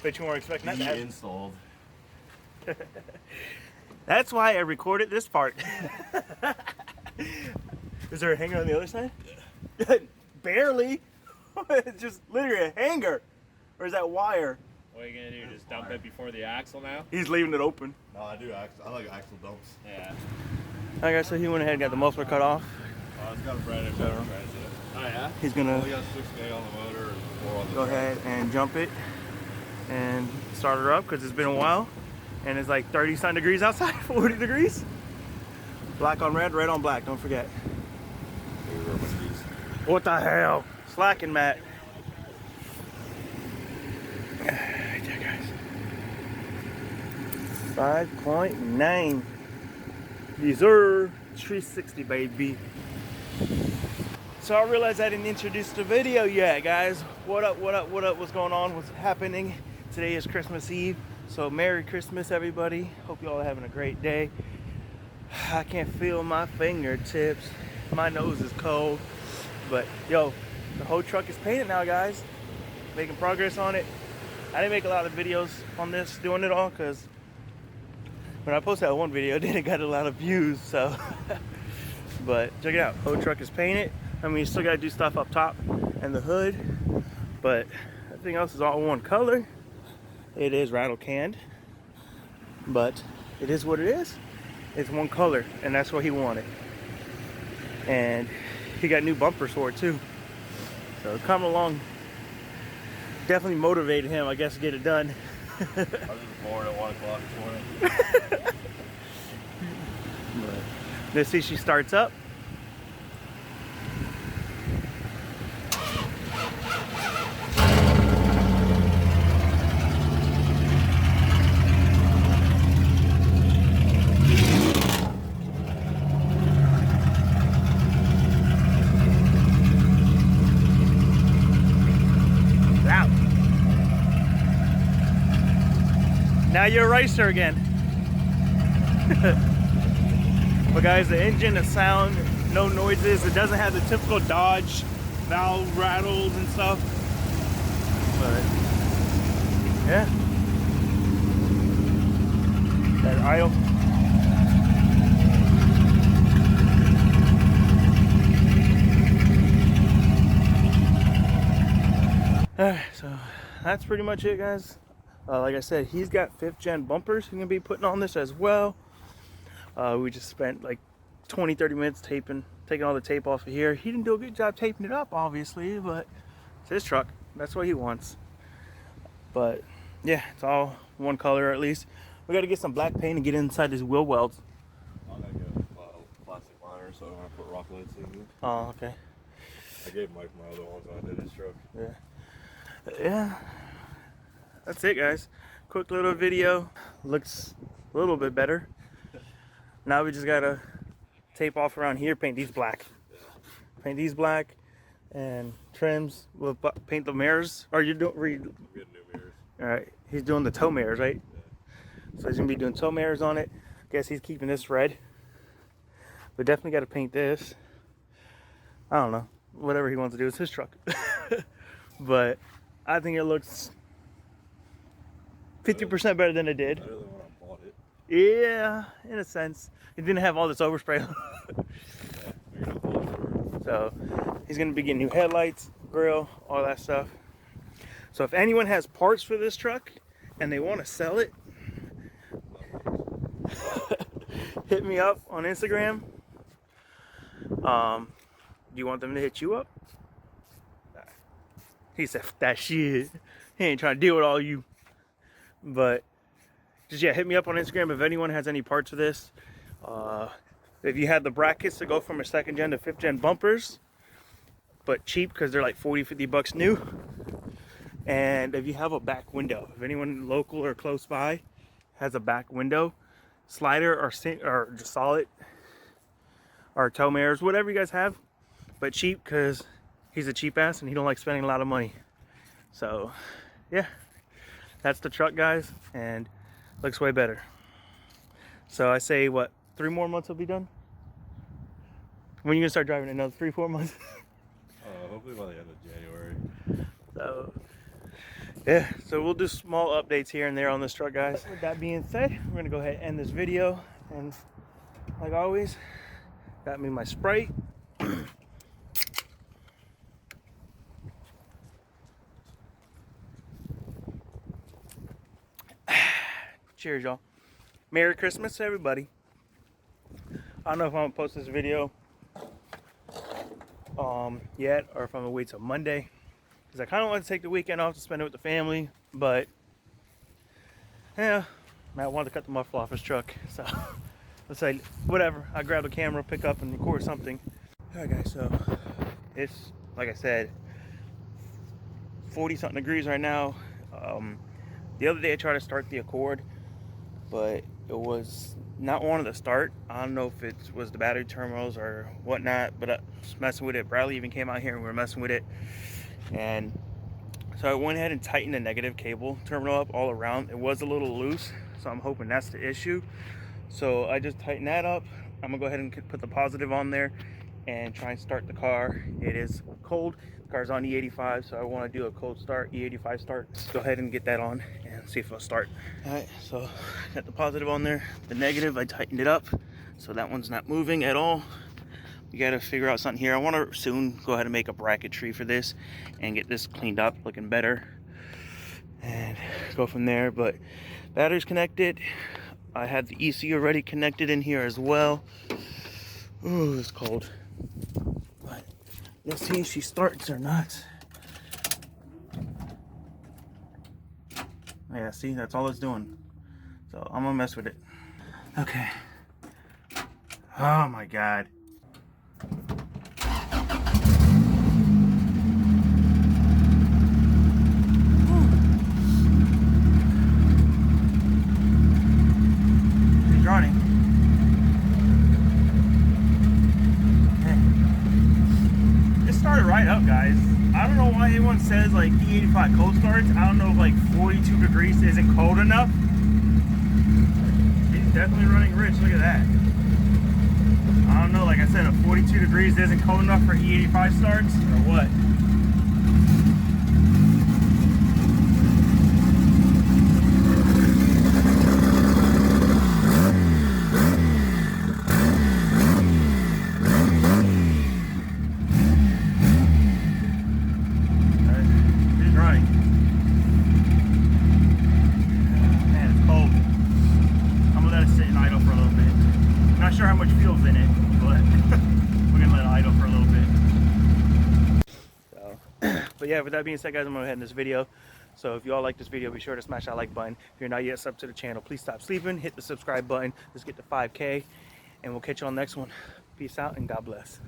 Bet you weren't expecting that to happen. Installed. That's why I recorded this part. Is there a hanger on the other side? Barely. It's just literally a hanger. Or is that wire? What are you gonna do? Just dump it before the axle now? He's leaving it open. No, I do axle. I like axle dumps. Yeah. Okay, so he went ahead and got the muffler cut off. It's got a brand new motor transit. Oh yeah? He's gonna Only got 6K on the motor and 4 on the go ahead and jump it and start her up because it's been a while. And it's like 30-some degrees outside, 40 degrees. Black on red, red on black, don't forget. What the hell? Slacking, Matt. Right there, guys. 5.9. These are 360, baby. So I realized I didn't introduce the video yet, guys. What up, what up, what up? What's going on? What's happening? Today is Christmas Eve. So Merry Christmas, everybody. Hope you all are having a great day. I can't feel my fingertips. My nose is cold. But yo, the whole truck is painted now, guys. Making progress on it. I didn't make a lot of videos on this, doing it all, because when I posted that one video, it didn't got a lot of views, so. But check it out, whole truck is painted. I mean, you still gotta do stuff up top and the hood, but everything else is all one color. It is rattle canned, but it is what it is. It's one color, and that's what he wanted. And he got new bumpers for it too. So coming along, definitely motivated him, I guess, to get it done. I was just bored at 1 o'clock this morning. Let's see, she starts up. Wow. Now you're a racer again. But guys, the engine, the sound, no noises. It doesn't have the typical Dodge valve rattles and stuff. But yeah, that idle. Alright, so that's pretty much it, guys. Like I said, he's got 5th gen bumpers he's gonna be putting on this as well. We just spent like 20-30 minutes taking all the tape off of here. He didn't do a good job taping it up, obviously, but it's his truck. That's what he wants. But yeah, it's all one color at least. We got to get some black paint and get inside these wheel welds. I gotta get plastic liner so I don't have to put rock lights in it. Oh, okay. I gave Mike my other ones when I did his truck. Yeah. That's it, guys. Quick little video. Looks a little bit better. Now we just gotta tape off around here, paint these black. Paint these black and trims. We'll paint the mirrors. Or you're doing? Getting new mirrors. All right. He's doing the toe mirrors, right? Yeah. So he's gonna be doing toe mirrors on it. Guess he's keeping this red. We definitely got to paint this. I don't know. Whatever he wants to do, it's his truck. But I think it looks 50% better than it did. Better than when I bought it. Yeah, in a sense. It didn't have all this overspray. So he's gonna be getting new headlights, grill, all that stuff. So if anyone has parts for this truck and they want to sell it, hit me up on Instagram. Do you want them to hit you up? He said, that shit. He ain't trying to deal with all you. But just yeah, hit me up on Instagram if anyone has any parts of this. If you had the brackets to go from a 2nd gen to 5th gen bumpers, but cheap because they're like 40-50 bucks new. And if you have a back window, if anyone local or close by has a back window slider or just solid or tow mirrors, whatever you guys have, but cheap, because he's a cheap ass and he don't like spending a lot of money. So yeah, that's the truck, guys, and looks way better. So I say, what, 3 more months will be done? When are you gonna start driving? Another 3-4 months? Hopefully by the end of January. So yeah, so we'll do small updates here and there on this truck, guys. With that being said, we're gonna go ahead and end this video, and like always, got me my Sprite. Cheers, y'all. Merry Christmas to everybody. I don't know if I'm gonna post this video yet, or if I'm gonna wait till Monday, because I kind of want to take the weekend off to spend it with the family. But yeah, Matt wanted to cut the muffler off his truck, so let's say whatever. I grab the camera, pick up, and record something. All right, guys. So it's, like I said, 40-something degrees right now. The other day I tried to start the Accord, but it was not wanting to start. I don't know if it was the battery terminals or whatnot, but I was messing with it. Bradley even came out here and we were messing with it. And so I went ahead and tightened the negative cable terminal up all around. It was a little loose, so I'm hoping that's the issue. So I just tightened that up. I'm gonna go ahead and put the positive on there and try and start the car. It is cold. The car's on E85, so I want to do a cold start, E85 start. Let's go ahead and get that on and see if it'll start. All right, so got the positive on there. The negative, I tightened it up, so that one's not moving at all. We got to figure out something here. I want to soon go ahead and make a bracketry for this and get this cleaned up, looking better, and go from there. But battery's connected. I had the ECU already connected in here as well. Ooh, it's cold. But let's see if she starts or not. Yeah, see, that's all it's doing. So I'm gonna mess with it. Okay. Oh my God. She's running. It started right up, guys. I don't know why anyone says like E85 cold starts. I don't know if like 42 degrees isn't cold enough. He's definitely running rich. Look at that. I don't know, like I said, if 42 degrees isn't cold enough for E85 starts or what. Not sure how much fuel's in it, but we're gonna let it idle for a little bit. So, but yeah, with that being said, guys, I'm gonna end this video. So if you all like this video, be sure to smash that like button. If you're not yet subbed to the channel, please stop sleeping, hit the subscribe button. Let's get to 5K, and we'll catch you on the next one. Peace out and God bless.